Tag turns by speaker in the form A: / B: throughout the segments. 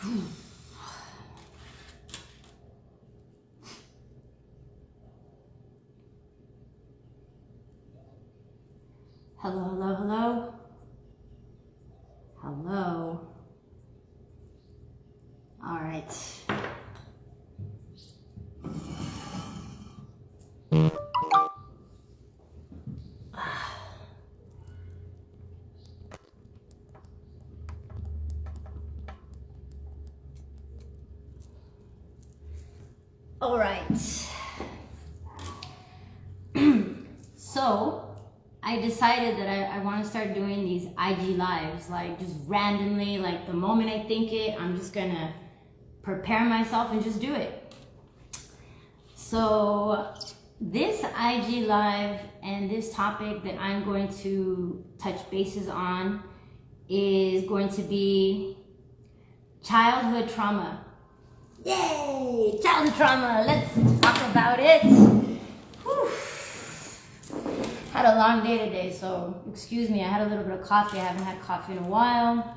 A: Hello, hello, hello. Hello. All right. All right. So I decided that I want to start doing these IG lives, like just randomly, like the moment I think it, I'm just gonna prepare myself and just do it. So this IG live and this topic that I'm going to touch bases on is going to be childhood trauma. Yay! Childhood trauma. Let's talk about it. Whew. Had a long day today, so excuse me. I had a little bit of coffee. I haven't had coffee in a while.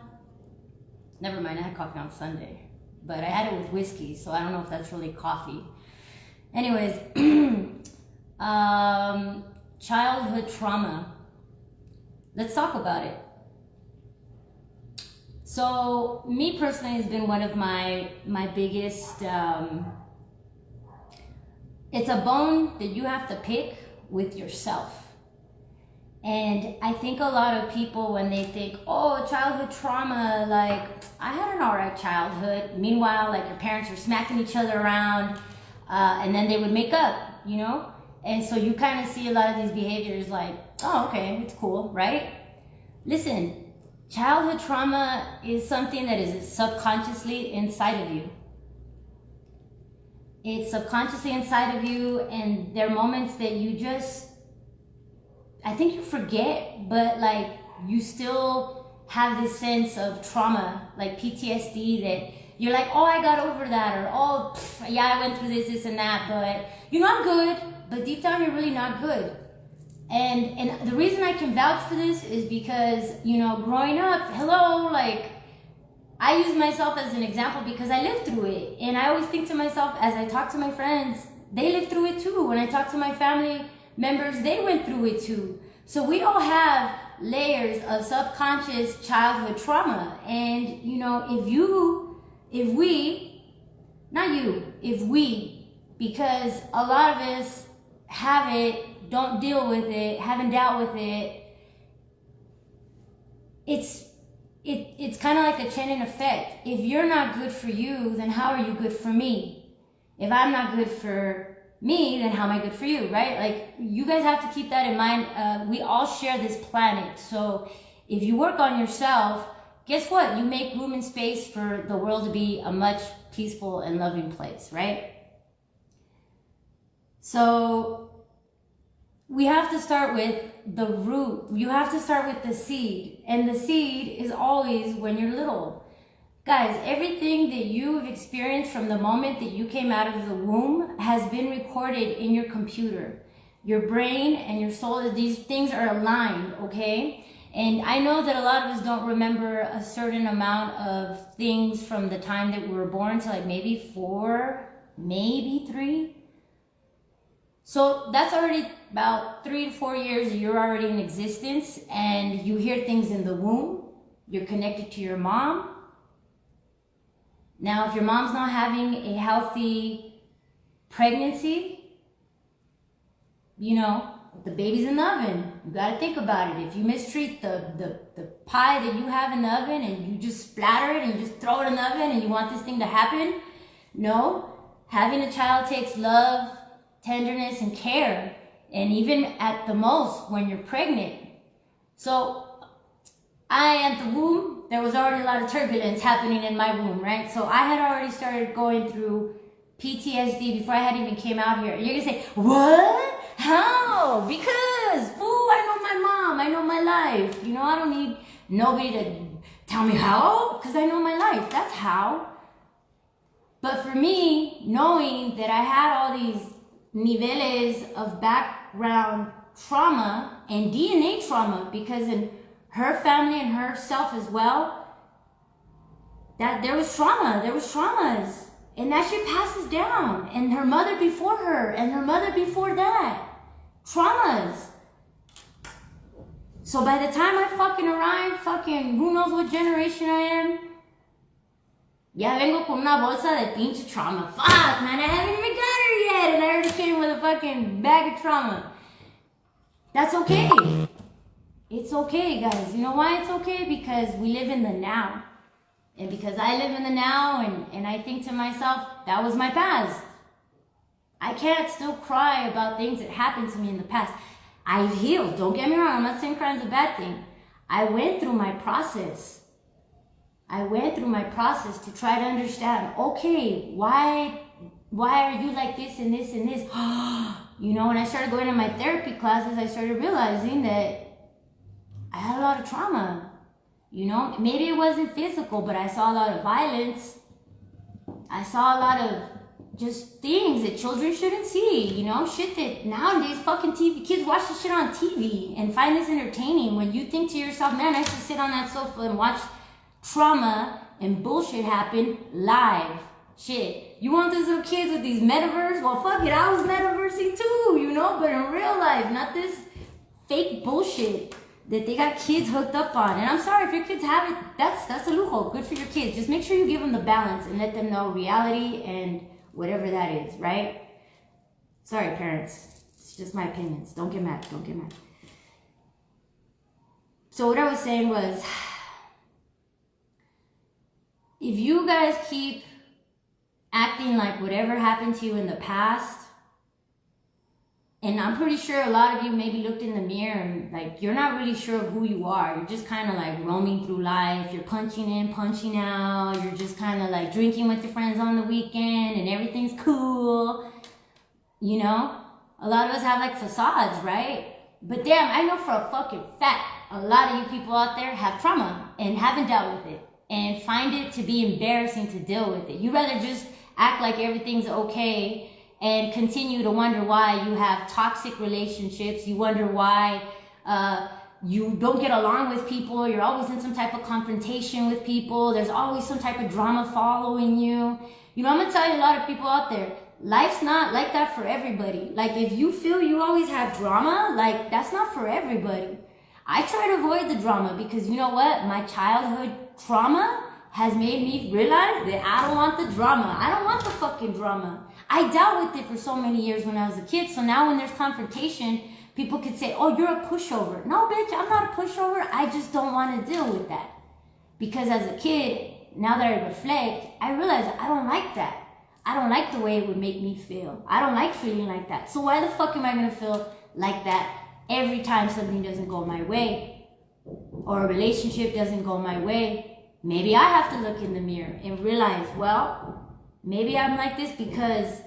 A: Never mind, I had coffee on Sunday, but I had it with whiskey, so I don't know if that's really coffee. Anyways, childhood trauma. Let's talk about it. So me personally has been one of my biggest, it's a bone that you have to pick with yourself. And I think a lot of people, when they think, oh, childhood trauma, like I had an alright childhood. Meanwhile, like your parents were smacking each other around, and then they would make up, you know? And so you kind of see a lot of these behaviors like, oh, okay, it's cool, right? Listen. Childhood trauma is something that is subconsciously inside of you. It's subconsciously inside of you, and there are moments that you just, I think you forget, but like you still have this sense of trauma, like PTSD, that you're like, oh, I got over that, or oh, yeah, I went through this and that, but you know, I'm good, but deep down you're really not good. And the reason I can vouch for this is because, you know, growing up, like, I use myself as an example because I lived through it. And I always think to myself, as I talk to my friends, they lived through it too. When I talk to my family members, they went through it too. So we all have layers of subconscious childhood trauma. And, you know, if we, because a lot of us have it, don't deal with it, haven't dealt with it, it's kind of like a chain effect. If you're not good for you, then how are you good for me? If I'm not good for me, then how am I good for you, right? Like, you guys have to keep that in mind. We all share this planet. So if you work on yourself, guess what? You make room and space for the world to be a much peaceful and loving place, right? So we have to start with the root. You have to start with the seed. And the seed is always when you're little. Guys, everything that you've experienced from the moment that you came out of the womb has been recorded in your computer. Your brain and your soul, these things are aligned, okay? And I know that a lot of us don't remember a certain amount of things from the time that we were born to like maybe 4, maybe 3. So that's already about 3 to 4 years you're already in existence, and you hear things in the womb. You're connected to your mom. Now, if your mom's not having a healthy pregnancy, you know, the baby's in the oven. You got to think about it. If you mistreat the pie that you have in the oven and you just splatter it and you just throw it in the oven and you want this thing to happen, no. Having a child takes love, tenderness, and care, and even at the most when you're pregnant. So at the womb, there was already a lot of turbulence happening in my womb, right? So I had already started going through PTSD before I had even came out here. And you're gonna say, what? How? Because, fool, I know my mom, I know my life. You know, I don't need nobody to tell me how, because I know my life. That's how. But for me, knowing that I had all these niveles of background trauma and DNA trauma, because in her family and herself as well, that there was traumas. And that shit passes down. And her mother before her, and her mother before that. Traumas. So by the time I fucking arrive, who knows what generation I am, ya vengo con una bolsa de pinche trauma. Fuck, man, I haven't even got her yet, and I already came with a fucking bag of trauma. That's okay. It's okay, guys. You know why it's okay? Because we live in the now. And because I live in the now, and I think to myself, that was my past. I can't still cry about things that happened to me in the past. I've healed. Don't get me wrong. I'm not saying crying is a bad thing. I went through my process. To try to understand, okay, why are you like this and this and this? You know, when I started going to my therapy classes, I started realizing that I had a lot of trauma. You know, maybe it wasn't physical, but I saw a lot of violence. I saw a lot of just things that children shouldn't see, you know, shit that nowadays fucking TV, kids watch this shit on TV and find this entertaining when you think to yourself, man, I should sit on that sofa and watch trauma and bullshit happen live. Shit, you want these little kids with these metaverse? Well, fuck it, I was metaversing too, you know, but in real life, not this fake bullshit that they got kids hooked up on. And I'm sorry, if your kids have it, that's a loophole. Good for your kids. Just make sure you give them the balance and let them know reality and whatever that is, right? Sorry, parents. It's just my opinions. Don't get mad. So what I was saying was, if you guys keep acting like whatever happened to you in the past, and I'm pretty sure a lot of you maybe looked in the mirror and like you're not really sure of who you are. You're just kind of like roaming through life. You're punching in, punching out. You're just kind of like drinking with your friends on the weekend and everything's cool. You know, a lot of us have like facades, right? But damn, I know for a fucking fact, a lot of you people out there have trauma and haven't dealt with it and find it to be embarrassing to deal with it. You'd rather just act like everything's okay and continue to wonder why you have toxic relationships. You wonder why you don't get along with people. You're always in some type of confrontation with people. There's always some type of drama following you. You know, I'm gonna tell you a lot of people out there, life's not like that for everybody. Like if you feel you always have drama, like that's not for everybody. I try to avoid the drama because you know what? My childhood trauma has made me realize that I don't want the drama. I don't want the fucking drama. I dealt with it for so many years when I was a kid. So now when there's confrontation, people could say, oh, you're a pushover. No, bitch, I'm not a pushover. I just don't want to deal with that. Because as a kid, now that I reflect, I realize I don't like that. I don't like the way it would make me feel. I don't like feeling like that. So why the fuck am I going to feel like that every time something doesn't go my way or a relationship doesn't go my way? Maybe I have to look in the mirror and realize, well, maybe I'm like this because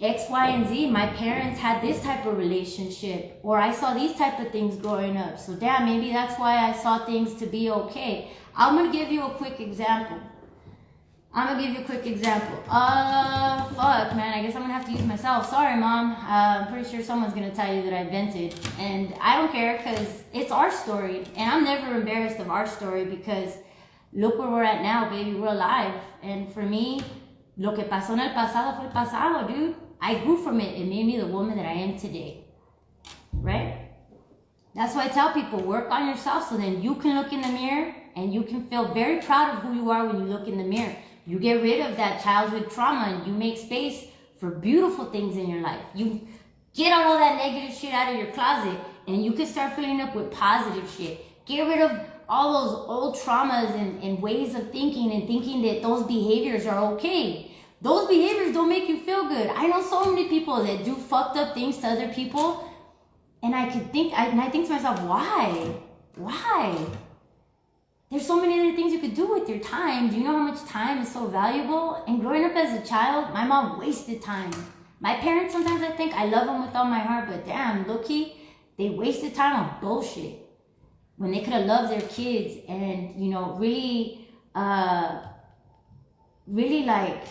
A: X, Y, and Z, my parents had this type of relationship, or I saw these type of things growing up. So damn, maybe that's why I saw things to be okay. I'm going to give you a quick example. Fuck, man, I guess I'm going to have to use myself. Sorry, Mom. I'm pretty sure someone's going to tell you that I vented. And I don't care because it's our story. And I'm never embarrassed of our story because look where we're at now, baby. We're alive. And for me, lo que pasó en el pasado fue el pasado, dude. I grew from it. It made me the woman that I am today. Right? That's why I tell people, work on yourself so then you can look in the mirror and you can feel very proud of who you are when you look in the mirror. You get rid of that childhood trauma and you make space for beautiful things in your life. You get all that negative shit out of your closet and you can start filling up with positive shit. Get rid of all those old traumas and ways of thinking and thinking that those behaviors are okay. Those behaviors don't make you feel good. I know so many people that do fucked up things to other people, and I think to myself, why? Why? There's so many other things you could do with your time. Do you know how much time is so valuable? And growing up as a child, my mom wasted time. My parents, sometimes I think I love them with all my heart, but damn, low-key, they wasted time on bullshit when they could have loved their kids and, you know, really like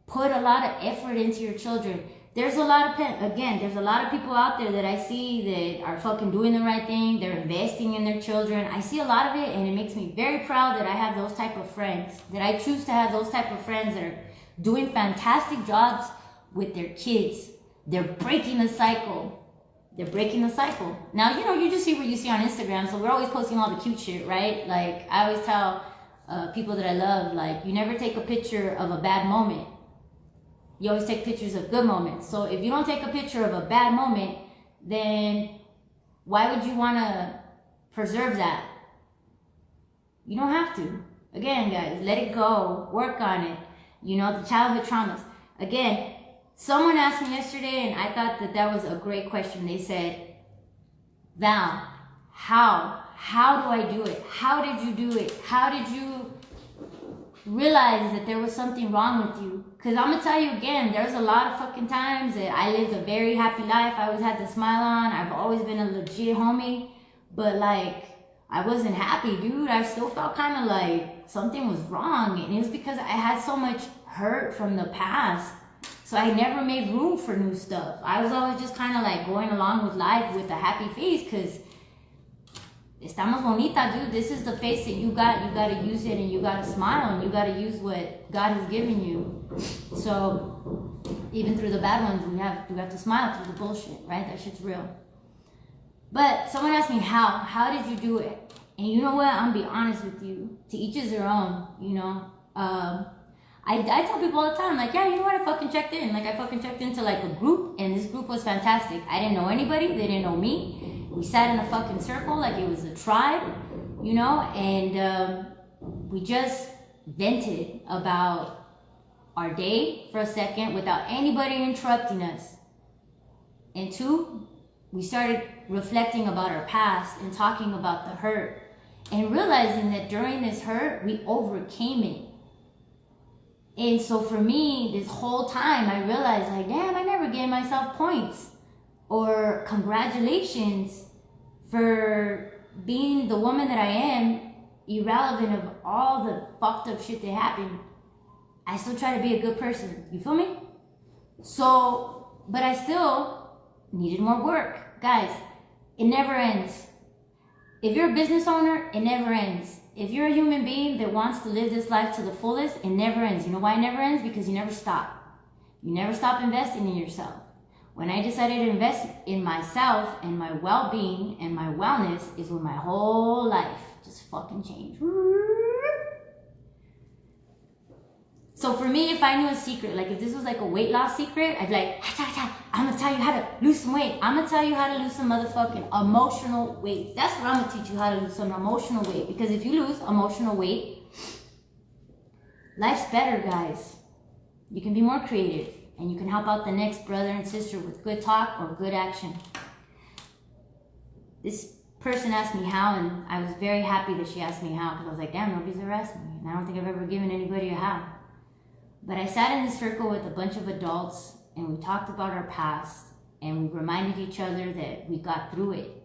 A: put a lot of effort into your children. there's a lot of people out there that I see that are fucking doing the right thing. They're investing in their children. I see a lot of it, and it makes me very proud that I have those type of friends, that I choose to have those type of friends that are doing fantastic jobs with their kids. They're breaking the cycle. Now, you just see what you see on Instagram, so we're always posting all the cute shit, right? Like, I always tell people that I love, like, you never take a picture of a bad moment. You always take pictures of good moments. So if you don't take a picture of a bad moment, then why would you want to preserve that? You don't have to. Again, guys, let it go. Work on it. The childhood traumas. Again, someone asked me yesterday, and I thought that was a great question. They said, Val, how do I do it? How did you do it? How did you realize that there was something wrong with you? Because I'm going to tell you again, there's a lot of fucking times that I lived a very happy life. I always had the smile on. I've always been a legit homie. But like, I wasn't happy, dude. I still felt kind of like something was wrong. And it was because I had so much hurt from the past. So I never made room for new stuff. I was always just kind of like going along with life with a happy face because estamos bonita, dude. This is the face that you got. You got to use it, and you got to smile, and you got to use what God has given you. So even through the bad ones, we have to smile through the bullshit, right? That shit's real. But someone asked me how did you do it? And you know what? I'm gonna be honest with you. To each is their own. I tell people all the time, like, yeah, you know what? I fucking checked in. Like, I fucking checked into like a group, and this group was fantastic. I didn't know anybody. They didn't know me. We sat in a fucking circle like it was a tribe, and we just vented about our day for a second without anybody interrupting us. And two, we started reflecting about our past and talking about the hurt and realizing that during this hurt, we overcame it. And so for me, this whole time, I realized, like, damn, I never gave myself points or congratulations for being the woman that I am, irrelevant of all the fucked up shit that happened. I still try to be a good person. You feel me? So, but I still needed more work. Guys, it never ends. If you're a business owner, it never ends. If you're a human being that wants to live this life to the fullest, it never ends. You know why it never ends? Because you never stop. You never stop investing in yourself. When I decided to invest in myself and my well-being and my wellness is when my whole life just fucking changed. So for me, if I knew a secret, like if this was like a weight loss secret, I'd be like, I'm gonna tell you how to lose some weight. I'm gonna tell you how to lose some motherfucking emotional weight. That's what I'm gonna teach you, how to lose some emotional weight. Because if you lose emotional weight, life's better, guys. You can be more creative, and you can help out the next brother and sister with good talk or good action. This person asked me how, and I was very happy that she asked me how, because I was like, damn, nobody's ever asked me. And I don't think I've ever given anybody a how. But I sat in this circle with a bunch of adults, and we talked about our past, and we reminded each other that we got through it,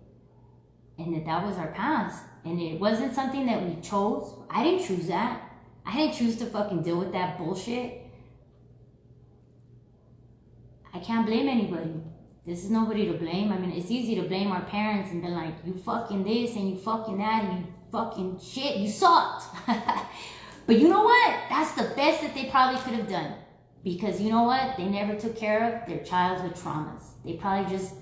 A: and that was our past. And it wasn't something that we chose. I didn't choose that. I didn't choose to fucking deal with that bullshit. I can't blame anybody. This is nobody to blame. I mean, it's easy to blame our parents and be like, you fucking this and you fucking that and you fucking shit, you sucked. But you know what? That's the best that they probably could have done. Because you know what? They never took care of their childhood traumas. They probably just,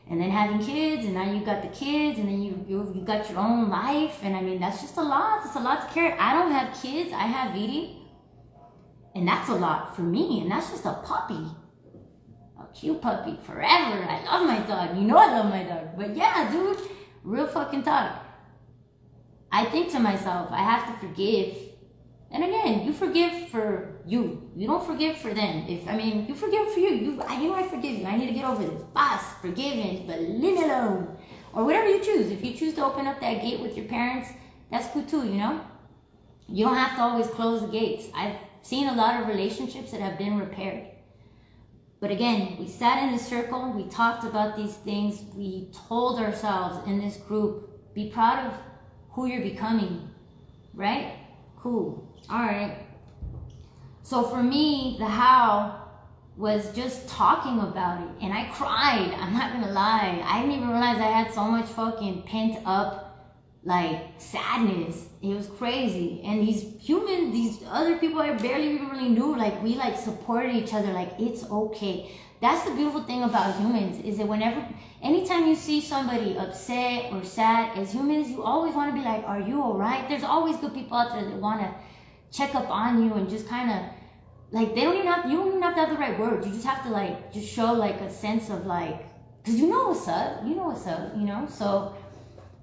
A: and then having kids, and now you got the kids, and then you got your own life. And I mean, that's just a lot. It's a lot to carry. I don't have kids. I have Vidi. And that's a lot for me. And that's just a puppy. A cute puppy forever. I love my dog. You know I love my dog. But yeah, dude, real fucking talk. I think to myself, I have to forgive. And again, you forgive for you. You don't forgive for them. You forgive for you. I forgive you. I need to get over this. Boss, forgiven, but leave me alone. Or whatever you choose. If you choose to open up that gate with your parents, that's cool too, you know? You don't have to always close the gates. I've seen a lot of relationships that have been repaired. But again, we sat in a circle. We talked about these things. We told ourselves in this group, be proud of who you're becoming, right? Cool. All right. So for me, the how was just talking about it, and I cried. I'm not gonna lie. I didn't even realize I had so much fucking pent up like sadness. It was crazy. And these other people I barely even really knew, like we like supported each other. Like, it's okay. That's the beautiful thing about humans, is that anytime you see somebody upset or sad, as humans, you always want to be like, are you all right? There's always good people out there that want to check up on you and just kind of like, you don't even have to have the right words. You just have to like just show like a sense of like, because you know what's up, So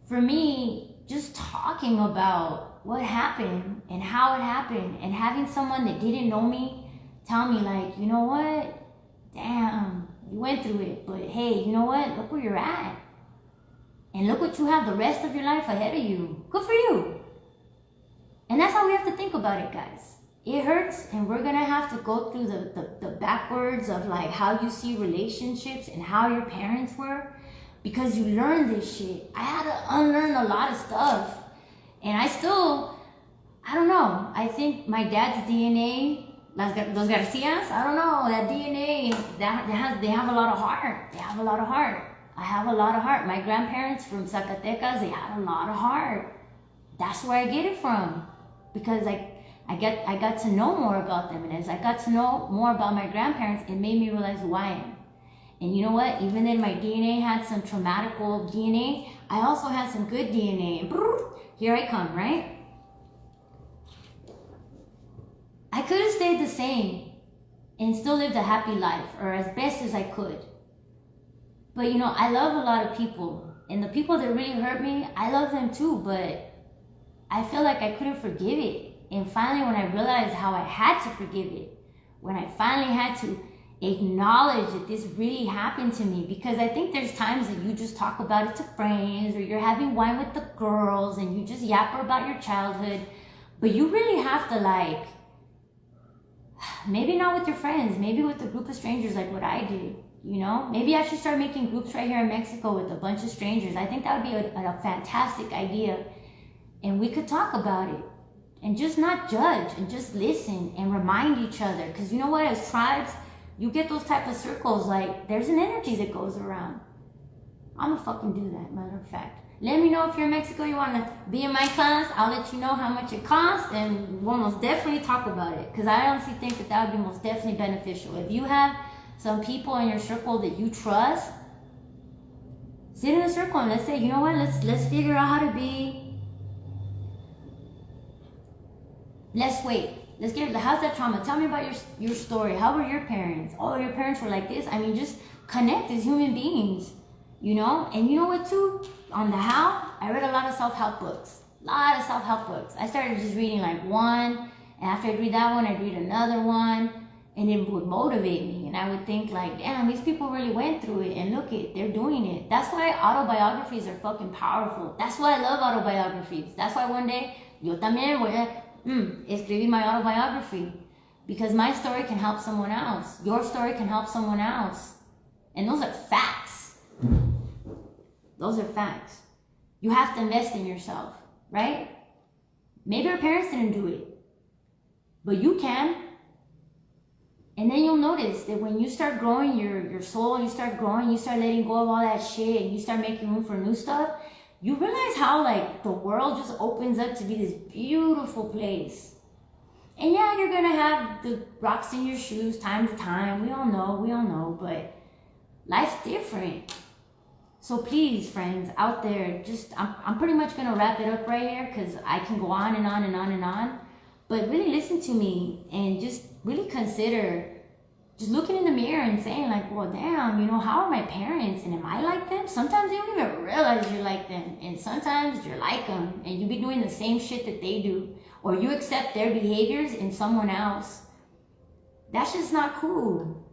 A: for me, just talking about what happened and how it happened, and having someone that didn't know me tell me like, you know what, damn, you went through it, but hey, you know what, look where you're at, and look what you have the rest of your life ahead of you. Good for you. And that's how we have to think about it, guys. It hurts, and we're gonna have to go through the backwards of like how you see relationships and how your parents were, because you learn this shit. I had to unlearn a lot of stuff, and I don't know. I think my dad's DNA, los Garcias, I don't know, that DNA, they have a lot of heart. They have a lot of heart. I have a lot of heart. My grandparents from Zacatecas, they had a lot of heart. That's where I get it from, because like I got to know more about them, and as I got to know more about my grandparents, it made me realize who I am. And you know what? Even then my DNA had some traumatical DNA, I also had some good DNA. And here I come, right? I could have stayed the same and still lived a happy life, or as best as I could. But I love a lot of people, and the people that really hurt me, I love them too, but I feel like I couldn't forgive it. And finally, when I realized how I had to forgive it, when I finally had to acknowledge that this really happened to me, because I think there's times that you just talk about it to friends, or you're having wine with the girls and you just yapper about your childhood, but you really have to like, maybe not with your friends, maybe with a group of strangers like what I did, Maybe I should start making groups right here in Mexico with a bunch of strangers. I think that would be a fantastic idea, and we could talk about it. And just not judge, and just listen and remind each other. Because you know what, as tribes, you get those type of circles, like there's an energy that goes around. I'm gonna fucking do that, matter of fact. Let me know if you're in Mexico, you wanna be in my class. I'll let you know how much it costs, and we'll most definitely talk about it. Because I honestly think that would be most definitely beneficial. If you have some people in your circle that you trust, sit in a circle and let's say, you know what, let's figure out how to be. Let's wait. Let's get, how's that trauma? Tell me about your story. How were your parents? Oh, your parents were like this. I mean, just connect as human beings, And you know what too? On the how, I read a lot of self-help books. I started just reading like one, and after I'd read that one, I'd read another one, and it would motivate me. And I would think like, damn, these people really went through it, and look it, they're doing it. That's why autobiographies are fucking powerful. That's why I love autobiographies. That's why one day, yo también voy a escribir my autobiography, because my story can help someone else. Your story can help someone else. And those are facts. Those are facts. You have to invest in yourself, right? Maybe our parents didn't do it, but you can. And then you'll notice that when you start growing your soul, you start growing, you start letting go of all that shit, and you start making room for new stuff, you realize how like the world just opens up to be this beautiful place. And yeah, you're gonna have the rocks in your shoes time to time. We all know, but life's different. So please, friends out there, I'm pretty much gonna wrap it up right here, because I can go on and on and on and on. But really listen to me and just really consider just looking in the mirror and saying like, well, damn, how are my parents? And am I like them? Sometimes you don't even realize you're like them. And sometimes you're like them, and you be doing the same shit that they do. Or you accept their behaviors in someone else. That's just not cool.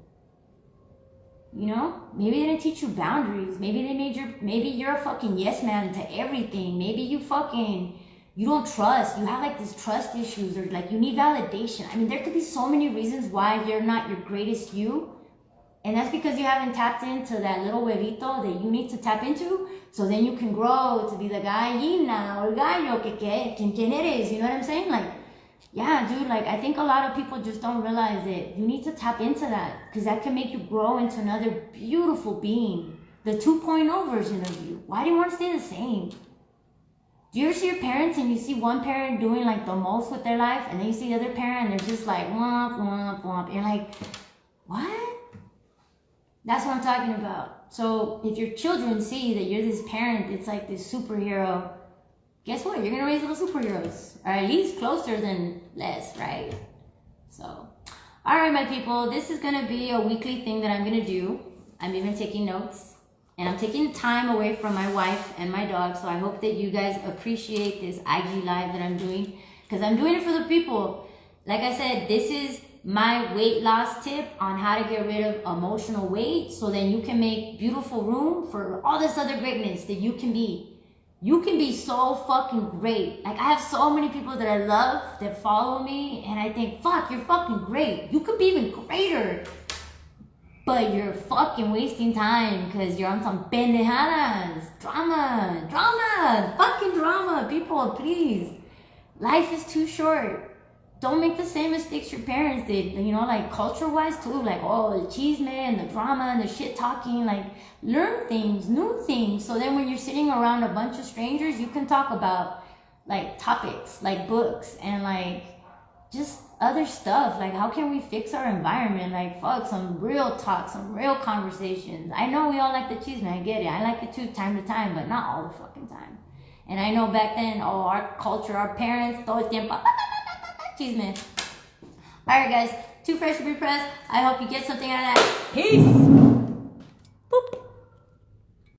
A: Maybe they didn't teach you boundaries. Maybe you're a fucking yes man to everything. Maybe you don't trust. You have like this trust issues, or like you need validation. I mean, there could be so many reasons why you're not your greatest you. And that's because you haven't tapped into that little huevito that you need to tap into, so then you can grow to be the gallina or gallo quien eres. You know what I'm saying? Like, yeah, dude, like, I think a lot of people just don't realize it. You need to tap into that because that can make you grow into another beautiful being. The 2.0 version of you. Why do you want to stay the same? Do you ever see your parents and you see one parent doing like the most with their life and then you see the other parent and they're just like, womp, womp, womp. And you're like, what? That's what I'm talking about. So if your children see that you're this parent, it's like this superhero, guess what? You're going to raise little superheroes. Or at least closer than less, right? So, all right, my people. This is going to be a weekly thing that I'm going to do. I'm even taking notes. And I'm taking time away from my wife and my dog. So I hope that you guys appreciate this IG live that I'm doing. Because I'm doing it for the people. Like I said, this is my weight loss tip on how to get rid of emotional weight. So then you can make beautiful room for all this other greatness that you can be. You can be so fucking great. Like, I have so many people that I love that follow me. And I think, fuck, you're fucking great. You could be even greater. But you're fucking wasting time because you're on some pendejadas. Drama, fucking drama. People, please. Life is too short. Don't make the same mistakes your parents did. You know, like culture-wise too. Like, oh, the cheese man, the drama, and the shit talking. Like, learn things, new things. So then when you're sitting around a bunch of strangers, you can talk about like topics, like books, and like just other stuff. Like, how can we fix our environment? Like, fuck, some real talk, some real conversations. I know we all like the cheese man, I get it. I like it too, time to time, but not all the fucking time. And I know back then, oh, our culture, our parents, todo el tiempo, cheese man. Alright guys, too fresh to be pressed. I hope you get something out of that. Peace!